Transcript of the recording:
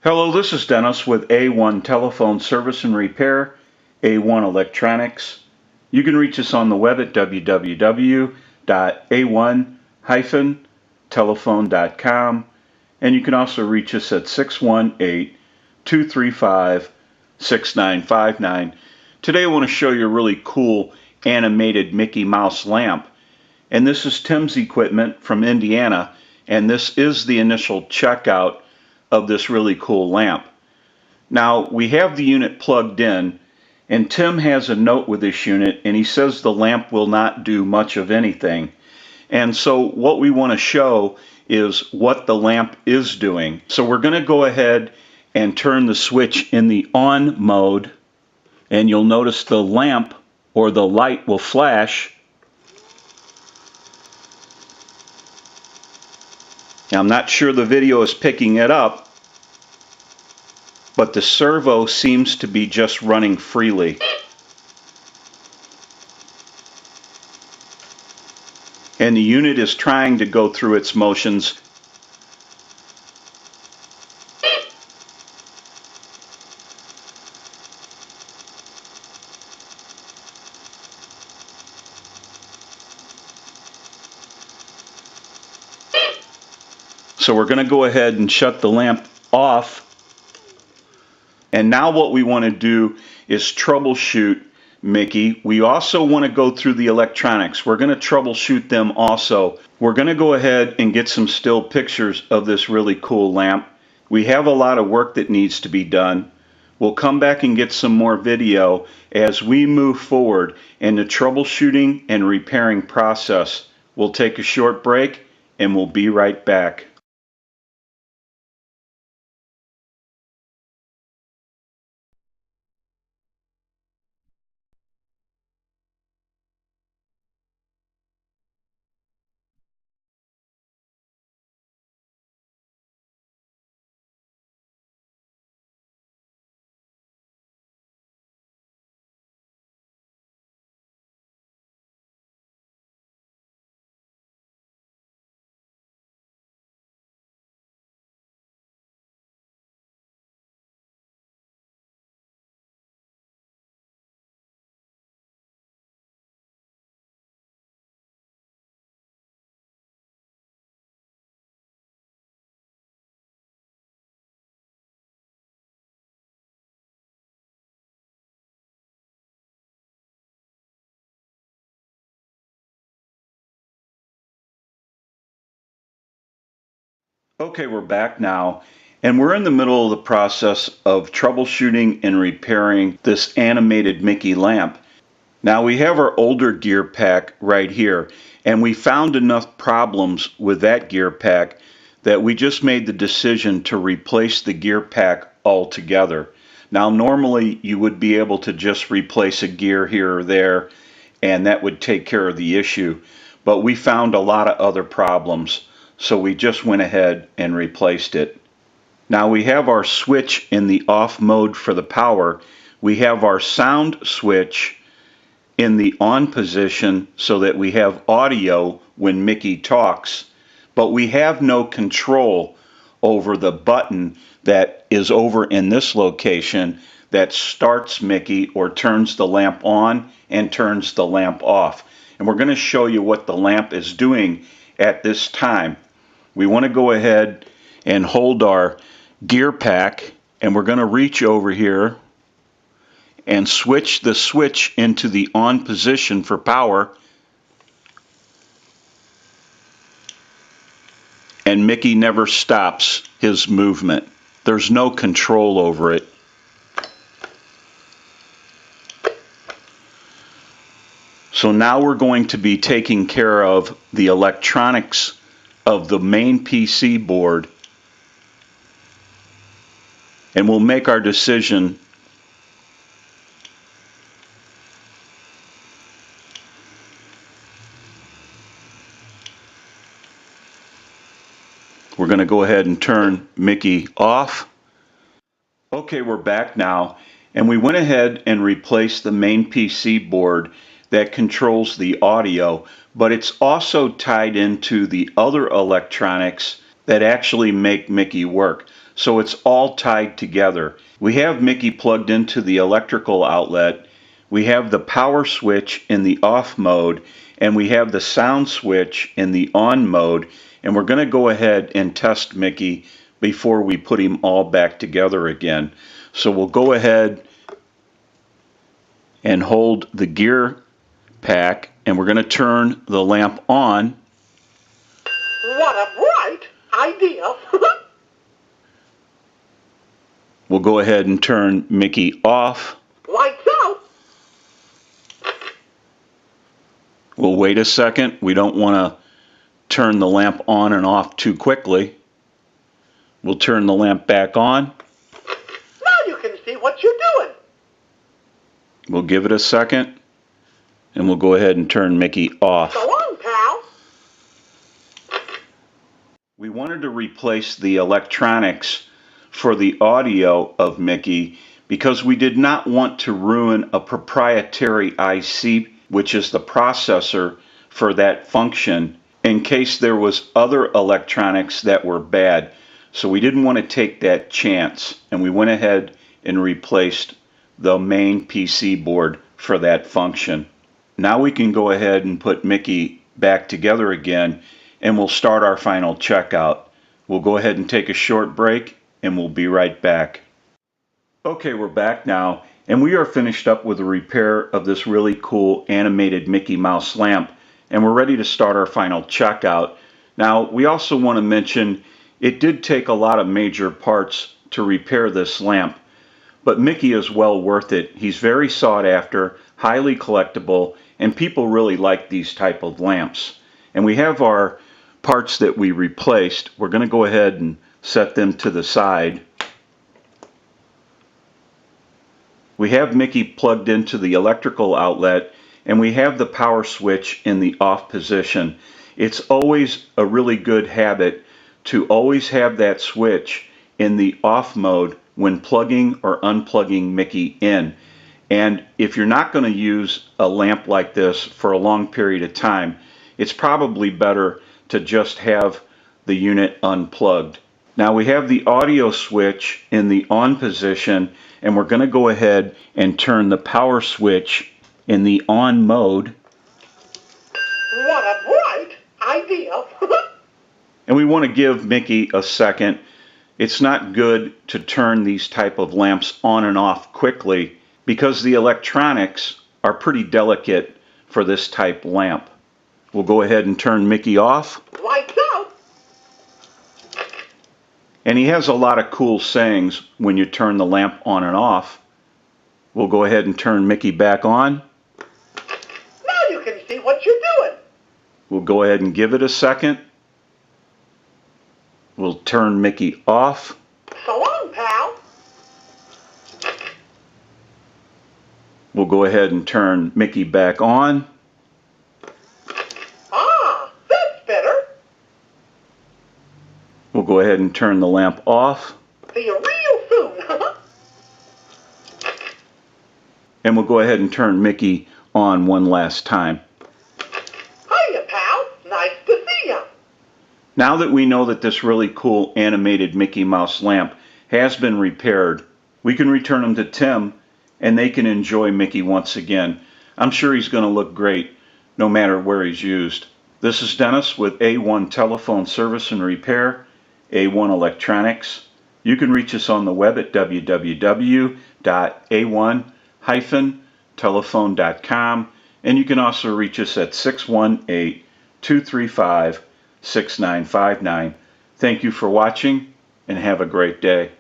Hello, this is Dennis with A1 Telephone Service and Repair, A1 Electronics. You can reach us on the web at www.a1-telephone.com, and you can also reach us at 618-235-6959. Today I want to show you a really cool animated Mickey Mouse lamp. And this is Tim's equipment from Indiana, and this is the initial checkout of this really cool lamp. Now we have the unit plugged in, and Tim has a note with this unit, and he says the lamp will not do much of anything. And so what we want to show is what the lamp is doing. So we're going to go ahead and turn the switch in the on mode, and you'll notice the lamp or the light will flash. Now, I'm not sure the video is picking it up, but the servo seems to be just running freely. And the unit is trying to go through its motions. So we're going to go ahead and shut the lamp off. And now what we want to do is troubleshoot Mickey. We also want to go through the electronics. We're going to troubleshoot them also. We're going to go ahead and get some still pictures of this really cool lamp. We have a lot of work that needs to be done. We'll come back and get some more video as we move forward in the troubleshooting and repairing process. We'll take a short break and we'll be right back. Okay, we're back now, and we're in the middle of the process of troubleshooting and repairing this animated Mickey lamp. Now we have our older gear pack right here, and we found enough problems with that gear pack that we just made the decision to replace the gear pack altogether. Now normally you would be able to just replace a gear here or there, and that would take care of the issue, but we found a lot of other problems. So we just went ahead and replaced it. Now we have our switch in the off mode for the power. We have our sound switch in the on position so that we have audio when Mickey talks, but we have no control over the button that is over in this location that starts Mickey or turns the lamp on and turns the lamp off. And we're going to show you what the lamp is doing at this time. We want to go ahead and hold our gear pack, and we're going to reach over here and switch the switch into the on position for power. And Mickey never stops his movement. There's no control over it. So now we're going to be taking care of the electronics of the main PC board, and we'll make our decision we're going to go ahead and turn Mickey off. Okay, we're back now, and we went ahead and replaced the main PC board that controls the audio, but it's also tied into the other electronics that actually make Mickey work. so it's all tied together. We have Mickey plugged into the electrical outlet, we have the power switch in the off mode, and we have the sound switch in the on mode, and we're going to go ahead and test Mickey before we put him all back together again. So we'll go ahead and hold the gear pack, and we're going to turn the lamp on. What a bright idea! We'll go ahead and turn Mickey off. Lights out! We'll wait a second. We don't want to turn the lamp on and off too quickly. We'll turn the lamp back on. Now you can see what you're doing. We'll give it a second, and we'll go ahead and turn Mickey off. Go on, pal. We wanted to replace the electronics for the audio of Mickey because we did not want to ruin a proprietary IC, which is the processor for that function, in case there was other electronics that were bad. So we didn't want to take that chance, and we went ahead and replaced the main PC board for that function. Now we can go ahead and put Mickey back together again, and we'll start our final checkout. We'll go ahead and take a short break, and we'll be right back. Okay, we're back now, and we are finished up with the repair of this really cool animated Mickey Mouse lamp, and we're ready to start our final checkout. Now, we also want to mention it did take a lot of major parts to repair this lamp, but Mickey is well worth it. He's very sought after, highly collectible, and people really like these type of lamps. And we have our parts that we replaced. We're going to go ahead and set them to the side. We have Mickey plugged into the electrical outlet, and we have the power switch in the off position. It's always a really good habit to always have that switch in the off mode when plugging or unplugging Mickey in. And if you're not going to use a lamp like this for a long period of time, it's probably better to just have the unit unplugged. Now we have the audio switch in the on position, and we're going to go ahead and turn the power switch in the on mode. What a bright idea! And we want to give Mickey a second. It's not good to turn these type of lamps on and off quickly because the electronics are pretty delicate for this type lamp. We'll go ahead and turn Mickey off. Lights out! And he has a lot of cool sayings when you turn the lamp on and off. We'll go ahead and turn Mickey back on. Now you can see what you're doing. We'll go ahead and give it a second. We'll turn Mickey off. So long, pal. We'll go ahead and turn Mickey back on. Ah, that's better. We'll go ahead and turn the lamp off. See you real soon. And we'll go ahead and turn Mickey on one last time. Hiya, pal. Nice to see ya. Now that we know that this really cool animated Mickey Mouse lamp has been repaired, we can return him to Tim and they can enjoy Mickey once again. I'm sure he's going to look great no matter where he's used. This is Dennis with A1 Telephone Service and Repair, A1 Electronics. You can reach us on the web at www.a1-telephone.com, and you can also reach us at 618-235-6959. Thank you for watching, and have a great day.